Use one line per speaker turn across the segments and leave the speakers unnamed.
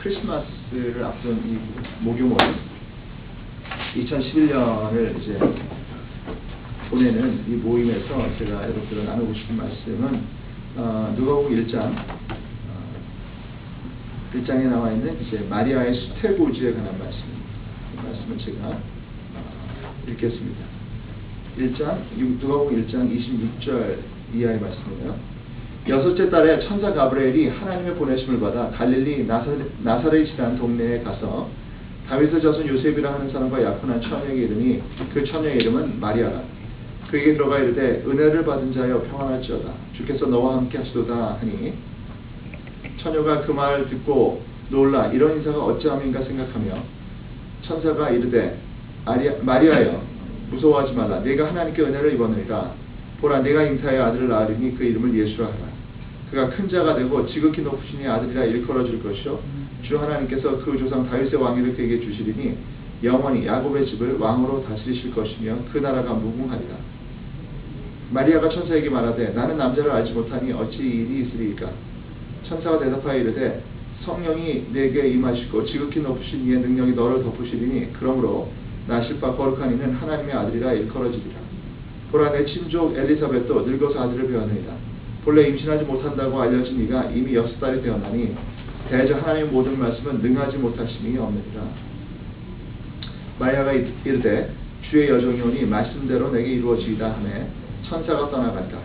크리스마스를 앞둔 이 목요일 2011년을 이제 보내는 이 모임에서 제가 여러분들과 나누고 싶은 말씀은 누가복음 1장에 나와 있는 이제 마리아의 수태고지에 관한 말씀입니다. 이 말씀을 제가 읽겠습니다. 누가복음 1장 26절 이하의 말씀이에요. 여섯째 달에 천사 가브리엘이 하나님의 보내심을 받아 갈릴리 나사렛이라는 동네에 가서 다윗의 자손 요셉이라 하는 사람과 약혼한 처녀에게 이르니 그 처녀의 이름은 마리아라. 그에게 들어가 이르되 은혜를 받은 자여 평안할지어다. 주께서 너와 함께 하시도다 하니 처녀가 그 말을 듣고 놀라 이런 인사가 어찌함인가 생각하며 천사가 이르되 마리아여 무서워하지 말라. 네가 하나님께 은혜를 입었느니라. 보라 내가 잉타의 아들을 낳으리니 그 이름을 예수라 하라. 그가 큰 자가 되고 지극히 높으신 이 아들이라 일컬어 줄 것이요 주 하나님께서 그 조상 다윗의 왕위를 그에게 주시리니 영원히 야곱의 집을 왕으로 다스리실 것이며 그 나라가 무궁하리라. 마리아가 천사에게 말하되 나는 남자를 알지 못하니 어찌 일이 있으리이까. 천사가 대답하여 이르되 성령이 내게 임하시고 지극히 높으신 이의 능력이 너를 덮으시리니 그러므로 나실 바 거룩한 이는 하나님의 아들이라 일컬어지리라. 보라 내 친족 엘리사벳도 늙어서 아들을 배웠느니라. 본래 임신하지 못한다고 알려진 이가 이미 6달이 되었나니 대저 하나님의 모든 말씀은 능하지 못하심이 없느니라. 마리아가 이르되 주의 여종이 오니 말씀대로 내게 이루어지이다 하매 천사가 떠나간다.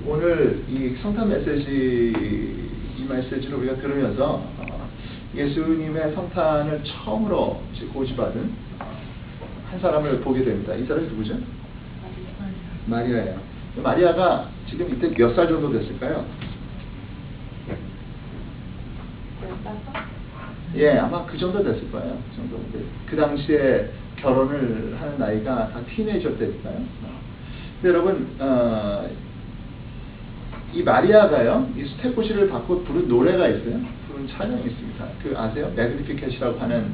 오늘 이 성탄 메시지 이 메시지를 우리가 들으면서 예수님의 성탄을 처음으로 고시받은 한 사람을 보게 됩니다. 이 사람이 누구죠? 마리아예요. 마리아가 지금 이때 몇 살 정도 됐을까요? 예, 아마 그 정도 됐을 거예요. 그 정도. 그 당시에 결혼을 하는 나이가 다 티네이저 때니까요. 여러분, 이 마리아가요, 이 수태고시를 받고 부른 노래가 있어요. 부른 찬양이 있습니다. 그 아세요? 매그니피켓이라고 하는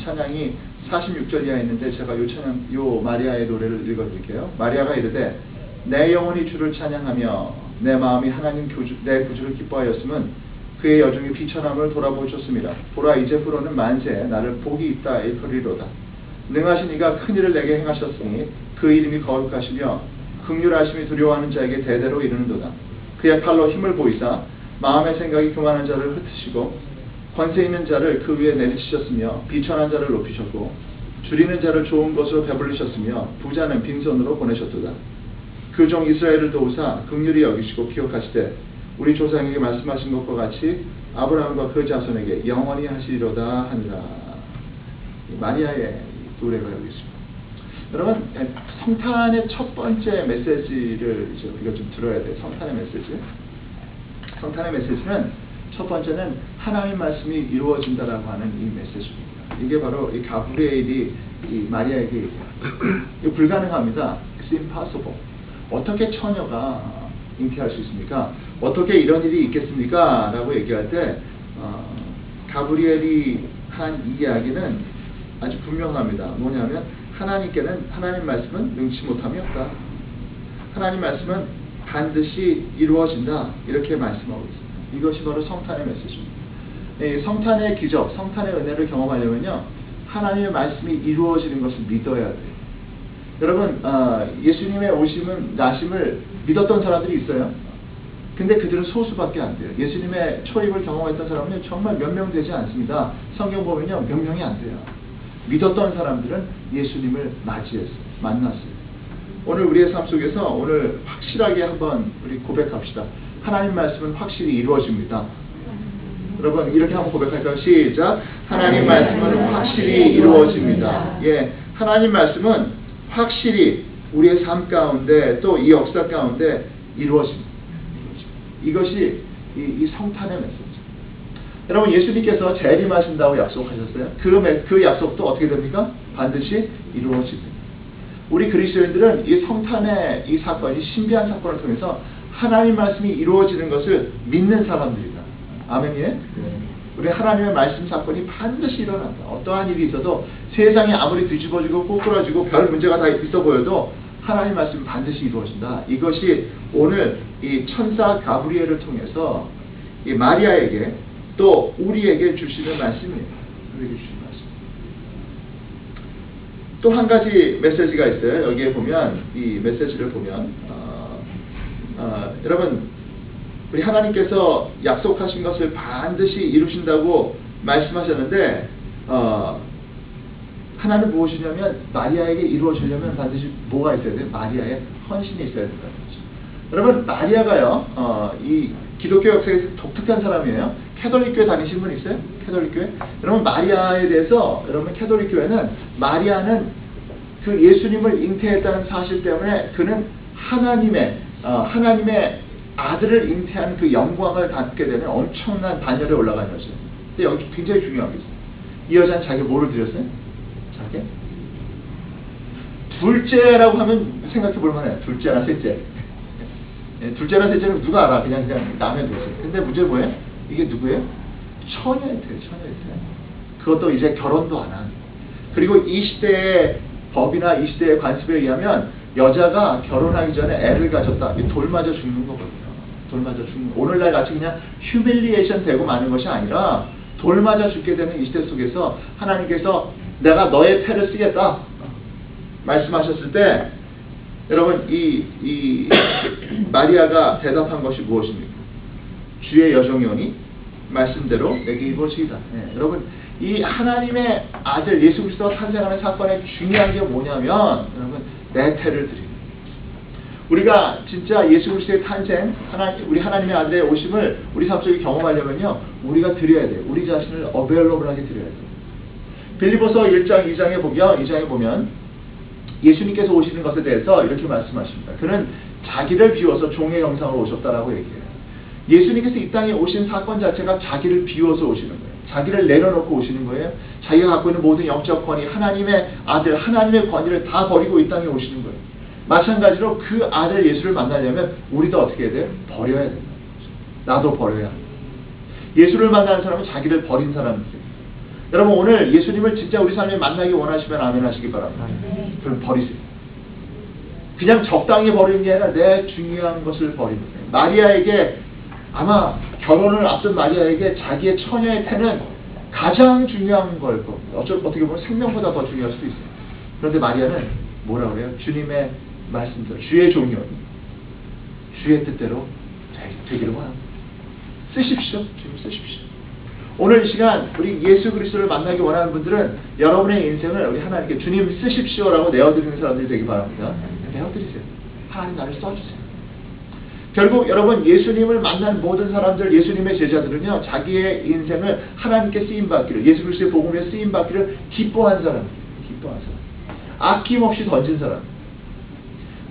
찬양이 46절 이하에 있는데 제가 요 마리아의 노래를 읽어드릴게요. 마리아가 이르되 내 영혼이 주를 찬양하며 내 마음이 하나님 내 구주를 기뻐하였음은 그의 여종이 비천함을 돌아보셨습니다. 보라 이제부로는 만세 나를 복이 있다 일컬이로다. 능하신 이가 큰 일을 내게 행하셨으니 그 이름이 거룩하시며 긍휼하심이 두려워하는 자에게 대대로 이르는도다. 그의 팔로 힘을 보이사 마음의 생각이 교만한 자를 흩으시고 권세 있는 자를 그 위에 내리치셨으며 비천한 자를 높이셨고 줄이는 자를 좋은 것으로 배불리셨으며 부자는 빈손으로 보내셨도다. 그 종 이스라엘을 도우사 긍휼히 여기시고 기억하시되 우리 조상에게 말씀하신 것과 같이 아브라함과 그 자손에게 영원히 하시리로다 하니라. 마리아의 노래가 여기 있습니다. 여러분, 성탄의 첫 번째 메시지를 이제 우리가 좀 들어야 돼요. 성탄의 메시지. 성탄의 메시지는 첫 번째는 하나님 말씀이 이루어진다라고 하는 이 메시지입니다. 이게 바로 이 가브리엘이 이 마리아에게 얘기해요. 이거 불가능합니다. It's impossible. 어떻게 처녀가 잉태할 수 있습니까? 어떻게 이런 일이 있겠습니까? 라고 얘기할 때 가브리엘이 한 이야기는 아주 분명합니다. 뭐냐면 하나님께는 하나님 말씀은 능치 못함이 없다. 하나님 말씀은 반드시 이루어진다. 이렇게 말씀하고 있습니다. 이것이 바로 성탄의 메시지입니다. 성탄의 기적, 성탄의 은혜를 경험하려면요 하나님의 말씀이 이루어지는 것을 믿어야 돼요. 여러분 예수님의 오심은 나심을 믿었던 사람들이 있어요. 근데 그들은 소수밖에 안 돼요. 예수님의 초입을 경험했던 사람은 정말 몇 명 되지 않습니다. 성경 보면요 몇 명이 안 돼요. 믿었던 사람들은 예수님을 맞이했어요. 만났어요. 오늘 우리의 삶 속에서 오늘 확실하게 한번 우리 고백합시다. 하나님 말씀은 확실히 이루어집니다. 여러분 이렇게 한번 고백할까요? 시작. 하나님 말씀은 확실히 이루어집니다. 예, 하나님 말씀은 확실히 우리의 삶 가운데 또 이 역사 가운데 이루어집니다. 이것이 이 성탄의 메시지. 여러분 예수님께서 재림하신다고 약속하셨어요. 그 약속도 어떻게 됩니까? 반드시 이루어집니다. 우리 그리스도인들은 이 성탄의 이 사건이 신비한 사건을 통해서 하나님 말씀이 이루어지는 것을 믿는 사람들이다. 아멘이에요? 우리 하나님의 말씀 사건이 반드시 일어난다. 어떠한 일이 있어도 세상이 아무리 뒤집어지고 꼬꾸라지고 별 문제가 다 있어 보여도 하나님 말씀이 반드시 이루어진다. 이것이 오늘 이 천사 가브리엘을 통해서 이 마리아에게 또 우리에게 주시는 말씀이에요. 우리에게 주시는 말씀. 또 한 가지 메시지가 있어요. 여기에 보면 이 메시지를 보면 여러분 우리 하나님께서 약속하신 것을 반드시 이루신다고 말씀하셨는데 하나님 무엇이냐면 마리아에게 이루어지려면 반드시 뭐가 있어야 돼요? 마리아의 헌신이 있어야 된다는 거죠. 여러분 마리아가요 이 기독교 역사에서 독특한 사람이에요. 캐톨릭 교회 다니신 분 있어요? 캐톨릭 교회? 여러분 마리아에 대해서 여러분 캐톨릭 교회는 마리아는 그 예수님을 잉태했다는 사실 때문에 그는 하나님의 아들을 잉태한 그 영광을 갖게 되는 엄청난 반열에 올라간 여자. 근데 여기 굉장히 중요한 게 있어요. 이 여자는 자기가 뭐를 드렸어요? 자기? 둘째라고 하면 생각해 볼 만해요. 둘째나 셋째. 둘째나 셋째는 누가 알아? 그냥 남의 둘째. 근데 문제는 뭐예요? 이게 누구예요? 처녀의 태. 그것도 이제 결혼도 안 한. 그리고 이 시대의 법이나 이 시대의 관습에 의하면 여자가 결혼하기 전에 애를 가졌다. 돌 맞아 죽는 거거든요. 돌 맞아 죽는. 오늘날 같이 그냥 휴밀리에이션 되고 마는 것이 아니라 돌 맞아 죽게 되는 이 시대 속에서 하나님께서 내가 너의 태를 쓰겠다 말씀하셨을 때 여러분 이 마리아가 대답한 것이 무엇입니까? 주의 여종이오니 말씀대로 내게 이루어지이다. 여러분 이 하나님의 아들 예수 그리스도가 탄생하는 사건의 중요한 게 뭐냐면 여러분 내 태를 드립니다. 우리가 진짜 예수 그리스도의 탄생, 우리 하나님의 아들의 오심을 우리 삶 속에 경험하려면요 우리가 드려야 돼요. 우리 자신을 어베일러블하게 드려야 돼요. 빌립보서 1장 2장에 보면 예수님께서 오시는 것에 대해서 이렇게 말씀하십니다. 그는 자기를 비워서 종의 형상으로 오셨다라고 얘기해요. 예수님께서 이 땅에 오신 사건 자체가 자기를 비워서 오시는 거예요. 자기를 내려놓고 오시는 거예요. 자기가 갖고 있는 모든 영적 권위, 하나님의 아들, 하나님의 권위를 다 버리고 이 땅에 오시는 거예요. 마찬가지로 그 아들 예수를 만나려면 우리도 어떻게 해야 돼요? 버려야 된다. 나도 버려야 합니다. 예수를 만나는 사람은 자기를 버린 사람이에요. 여러분 오늘 예수님을 진짜 우리 삶에 만나기 원하시면 아멘 하시기 바랍니다. 그럼 버리세요. 그냥 적당히 버리는 게 아니라 내 중요한 것을 버리는 거예요. 마리아에게 아마 결혼을 앞둔 마리아에게 자기의 처녀의 태는 가장 중요한 걸 겁니다. 어떻게 보면 생명보다 더 중요할 수도 있어요. 그런데 마리아는 뭐라고 그래요? 주님의 말씀대로 주의 종이오니 주의 뜻대로 되기를 원합니다. 쓰십시오. 주님 쓰십시오. 오늘 이 시간 우리 예수 그리스도를 만나기 원하는 분들은 여러분의 인생을 우리 하나님께 주님 쓰십시오라고 내어드리는 사람들이 되기 바랍니다. 내어드리세요. 하나님 나를 써주세요. 결국 여러분 예수님을 만난 모든 사람들, 예수님의 제자들은요 자기의 인생을 하나님께 쓰임받기를, 예수 그리스도의 복음에 쓰임받기를 기뻐한 사람, 아낌없이 던진 사람.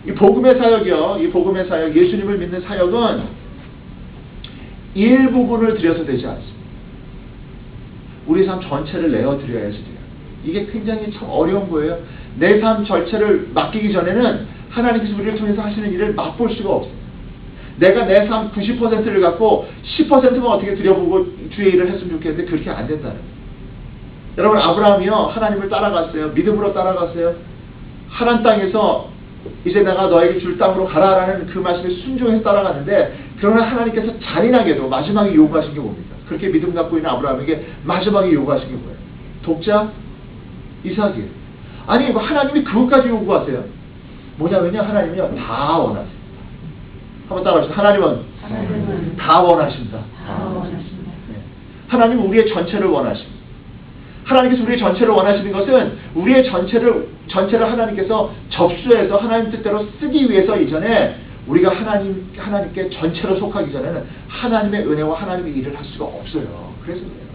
이 복음의 사역이요, 이 복음의 사역, 예수님을 믿는 사역은 일부분을 드려서 되지 않습니다. 우리 삶 전체를 내어드려야지 돼요. 이게 굉장히 참 어려운 거예요. 내 삶 전체를 맡기기 전에는 하나님께서 우리를 통해서 하시는 일을 맛볼 수가 없어요. 내가 내 삶 90%를 갖고 10%만 어떻게 드려보고 주의 일을 했으면 좋겠는데 그렇게 안 된다는 거예요. 여러분 아브라함이요 하나님을 따라갔어요. 믿음으로 따라갔어요. 하란 땅에서 이제 내가 너에게 줄 땅으로 가라라는 그 말씀에 순종해서 따라갔는데 그러나 하나님께서 잔인하게도 마지막에 요구하신 게 뭡니까? 그렇게 믿음 갖고 있는 아브라함에게 마지막에 요구하신 게 뭐예요? 독자 이삭이에요. 아니 하나님이 그것까지 요구하세요. 뭐냐면요 하나님이요 다 원하세요. 한번 따라하시죠. 하나님은 다 원하신다. 네. 하나님은 우리의 전체를 원하십니다. 하나님께서 우리의 전체를 원하시는 것은 우리의 전체를 하나님께서 접수해서 하나님 뜻대로 쓰기 위해서 이전에 우리가 하나님께 전체로 속하기 전에는 하나님의 은혜와 하나님의 일을 할 수가 없어요. 그래서 그래요.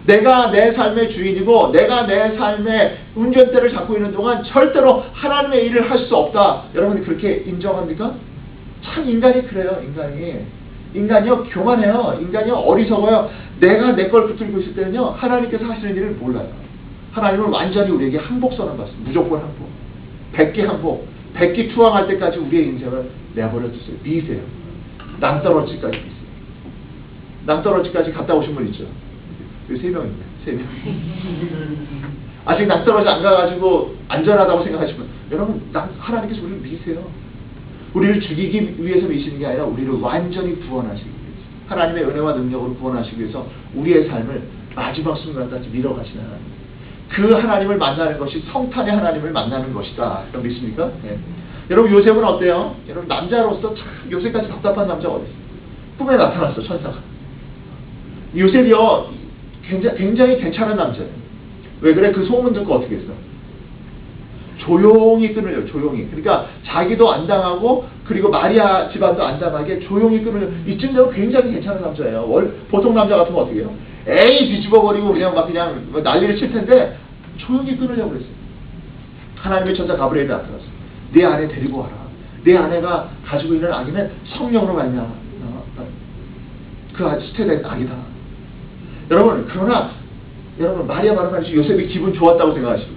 내가 내 삶의 주인이고 내가 내 삶의 운전대를 잡고 있는 동안 절대로 하나님의 일을 할 수 없다. 여러분이 그렇게 인정합니까? 참 인간이 그래요. 인간이요 교만해요. 인간이요 어리석어요. 내가 내 걸 붙들고 있을 때는요 하나님께서 하시는 일을 몰라요. 하나님은 완전히 우리에게 항복선언 받습니다. 무조건 항복. 100개 항복. 100개 투항할 때까지 우리의 인생을 내버려 두세요. 미세요. 낭떠러지까지 미세요. 낭떠러지까지 갔다 오신 분 있죠? 여기 3명입니다. 3명. 아직 낭떠러지 안 가가지고 안전하다고 생각하시면 여러분 하나님께서 우리를 미세요. 우리를 죽이기 위해서 미시는 게 아니라 우리를 완전히 구원하시기 위해서 하나님의 은혜와 능력으로 구원하시기 위해서 우리의 삶을 마지막 순간까지 밀어가시는 하나님. 그 하나님을 만나는 것이 성탄의 하나님을 만나는 것이다. 여러분 믿습니까? 네. 여러분 요셉은 어때요? 여러분 남자로서 참 요셉까지 답답한 남자가 어디 있어요? 꿈에 나타났어 천사가. 요셉이요 굉장히 괜찮은 남자예요. 왜 그래? 그 소문 듣고 어떻게 했어? 조용히 끊으려 조용히. 그러니까 자기도 안 당하고 그리고 마리아 집안도 안 당하게 조용히 끊으려. 이쯤 되면 굉장히 괜찮은 남자예요. 보통 남자 같으면 어떻게 해요? 에이 뒤집어버리고 그냥 난리를 칠 텐데 조용히 끊으려고 그랬어요. 하나님의 천사 가브리엘이 나타났어. 내 아내 데리고 와라. 내 아내가 가지고 있는 아기는 성령으로 말미암아 그 아주 스테된 아기다. 여러분 그러나 여러분 마리아 바르바리시 요셉이 기분 좋았다고 생각하시고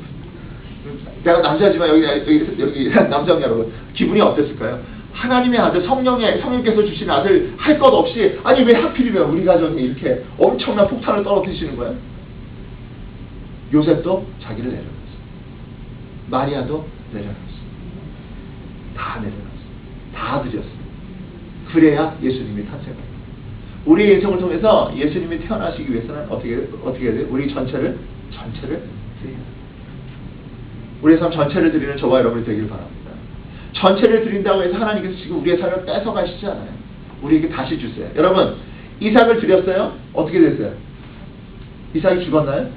내가 남자지만 여기 남성 여러분 기분이 어땠을까요? 하나님의 아들 성령께서 주신 아들 할 것 없이 아니 왜 하필이면 우리 가정에 이렇게 엄청난 폭탄을 떨어뜨리시는 거예요? 요셉도 자기를 내려놨어요. 마리아도 내려놨어요. 다 내려놨어요. 다 드렸어요. 그래야 예수님이 탄생합니다. 우리의 인생을 통해서 예수님이 태어나시기 위해서는 어떻게 해야 돼요? 우리 전체를 드려야 돼요. 우리의 삶 전체를 드리는 저와 여러분이 되길 바랍니다. 전체를 드린다고 해서 하나님께서 지금 우리의 삶을 뺏어가시지 않아요. 우리에게 다시 주세요. 여러분 이삭을 드렸어요? 어떻게 됐어요? 이삭이 죽었나요?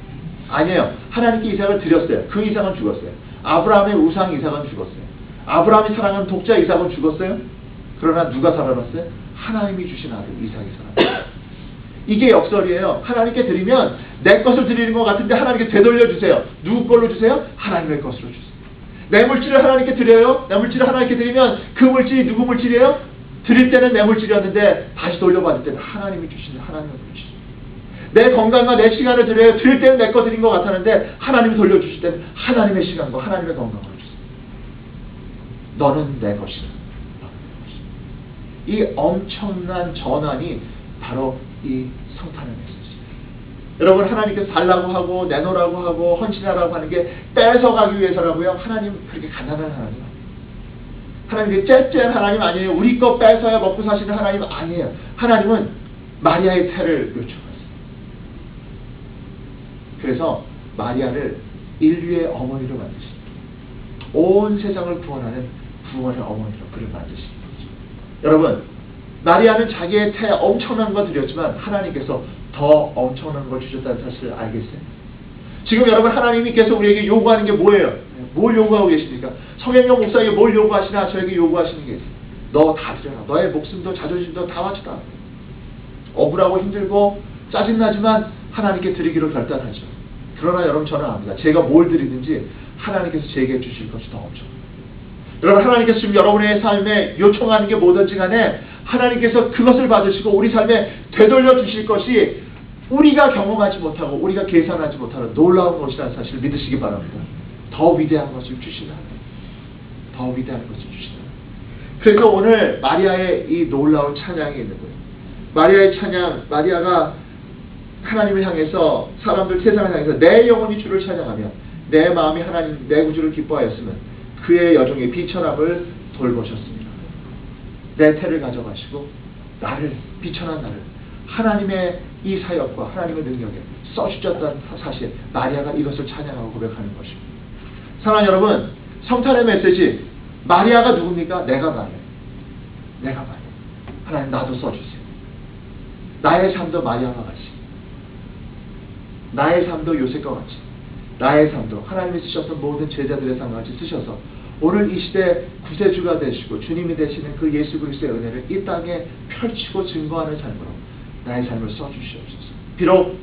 아니에요. 하나님께 이삭을 드렸어요. 그 이삭은 죽었어요. 아브라함의 우상 이삭은 죽었어요. 아브라함이 사랑하는 독자 이삭은 죽었어요. 그러나 누가 살아났어요? 하나님이 주신 아들 이삭이 살아났어요. 이게 역설이에요. 하나님께 드리면 내 것을 드리는 것 같은데 하나님께 되돌려 주세요. 누구 걸로 주세요? 하나님의 것으로 주세요. 내 물질을 하나님께 드려요. 내 물질을 하나님께 드리면 그 물질이 누구 물질이에요? 드릴 때는 내 물질이었는데 다시 돌려받을 때는 하나님이 주시는 하나님의 물질. 내 건강과 내 시간을 드려요. 드릴 때는 내 거 드린 것 같았는데 하나님이 돌려주실 때는 하나님의 시간과 하나님의 건강을 주세요. 너는 내 것이다. 이 엄청난 전환이 바로 이 성탄의 메시지입니다. 여러분 하나님께서 달라고 하고 내놓으라고 하고 헌신하라고 하는 게 뺏어가기 위해서라고요? 하나님 그렇게 가난한 하나님 아니에요. 하나님 째째한 하나님 아니에요. 우리 거 뺏어야 먹고 사시는 하나님 아니에요. 하나님은 마리아의 태를 요청했어요. 그래서 마리아를 인류의 어머니로 만드십니다. 온 세상을 구원하는 구원의 어머니로 그를 만드십니다. 여러분 마리아는 자기의 태 엄청난 거 드렸지만 하나님께서 더 엄청난 걸 주셨다는 사실을 알겠어요? 지금 여러분 하나님께서 우리에게 요구하는 게 뭐예요? 뭘 요구하고 계십니까? 성경용 목사에게 뭘 요구하시나? 저에게 요구하시는 게 있어요. 너 다 드려라. 너의 목숨도 자존심도 다 바치다. 억울하고 힘들고 짜증나지만 하나님께 드리기로 결단하죠. 그러나 여러분 저는 압니다. 제가 뭘 드리든지 하나님께서 제게 주실 것이 더 엄청. 여러분 하나님께서 지금 여러분의 삶에 요청하는 게 뭐든지 간에 하나님께서 그것을 받으시고 우리 삶에 되돌려 주실 것이 우리가 경험하지 못하고 우리가 계산하지 못하는 놀라운 것이라는 사실을 믿으시기 바랍니다. 더 위대한 것을 주시다. 더 위대한 것을 주시다. 그래서 오늘 마리아의 이 놀라운 찬양이 있는 거예요. 마리아의 찬양, 마리아가 하나님을 향해서 사람들 세상을 향해서 내 영혼이 주를 찬양하며 내 마음이 하나님 내 구주를 기뻐하였으면 그의 여종의 비천함을 돌보셨습니다. 내 태를 가져가시고 나를 비천한 나를 하나님의 이 사역과 하나님의 능력에 써주셨다는 사실 마리아가 이것을 찬양하고 고백하는 것입니다. 사랑하는 여러분 성탄의 메시지 마리아가 누굽니까? 내가 마리아. 하나님 나도 써주세요. 나의 삶도 마리아와 같이 나의 삶도 요셉과 같이 나의 삶도 하나님이 쓰셨던 모든 제자들의 삶과 같이 쓰셔서 오늘 이 시대 구세주가 되시고 주님이 되시는 그 예수 그리스도의 은혜를 이 땅에 펼치고 증거하는 삶으로 나의 삶을 써주시옵소서. 비록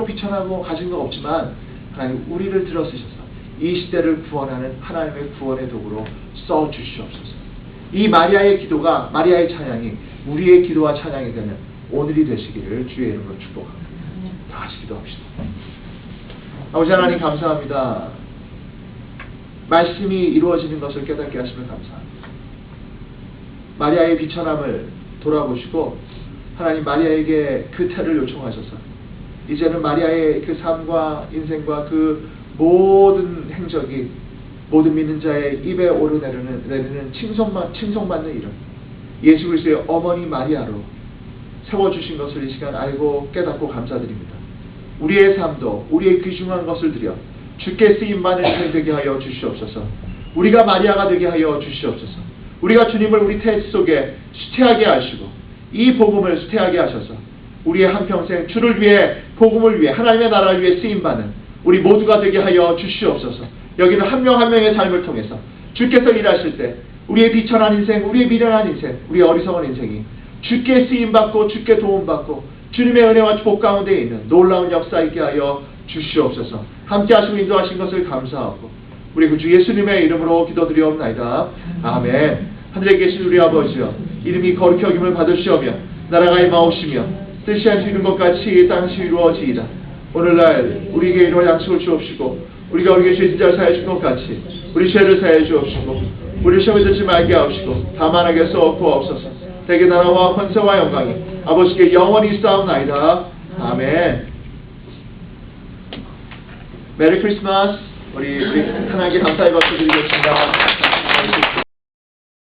비천하고 가진 거 없지만 하나님 우리를 들어쓰셔서 이 시대를 구원하는 하나님의 구원의 도구로 써주시옵소서. 이 마리아의 기도가 마리아의 찬양이 우리의 기도와 찬양이 되는 오늘이 되시기를 주의 이름으로 축복합니다. 다 같이 기도합시다. 아버지 하나님 감사합니다. 말씀이 이루어지는 것을 깨닫게 하시면 감사합니다. 마리아의 비천함을 돌아보시고 하나님 마리아에게 그 태를 요청하셔서 이제는 마리아의 그 삶과 인생과 그 모든 행적이 모든 믿는 자의 입에 오르내리는 칭송받는 이름, 예수 그리스도의 어머니 마리아로 세워주신 것을 이 시간 알고 깨닫고 감사드립니다. 우리의 삶도 우리의 귀중한 것을 드려 주께 쓰임받는 인생 되게 하여 주시옵소서. 우리가 마리아가 되게 하여 주시옵소서. 우리가 주님을 우리 태 속에 수태하게 하시고 이 복음을 수태하게 하셔서 우리의 한평생 주를 위해, 복음을 위해, 하나님의 나라를 위해 쓰임받는 우리 모두가 되게 하여 주시옵소서. 여기는 한 명 한 명의 삶을 통해서 주께서 일하실 때 우리의 비천한 인생, 우리의 미련한 인생, 우리의 어리석은 인생이 주께 쓰임받고 주께 도움받고 주님의 은혜와 축복 가운데 있는 놀라운 역사 있게 하여 주시옵소서. 함께 하시고 인도하신 것을 감사하고 우리 구주 예수님의 이름으로 기도드리옵나이다. 아멘. 하늘에 계신 우리 아버지여, 이름이 거룩히 여김을 받으시오며 나라가 임하옵시며 뜻이 한시 이룬 것 같이 땅시 이루어지이다. 오늘날 우리에게 이런 양식을 주옵시고 우리가 우리에게 죄진 자를 사해 준 것 같이 우리 죄를 사해 주옵시고 우리 시험에 들지 말게 하옵시고 다만 악에서 구하옵소서. 대개 나라와 권세와 영광이 아버지께 영원히 있사옵나이다. 아멘. 메리 크리스마스. 우리 하나님께 감사의 박수 드리겠습니다.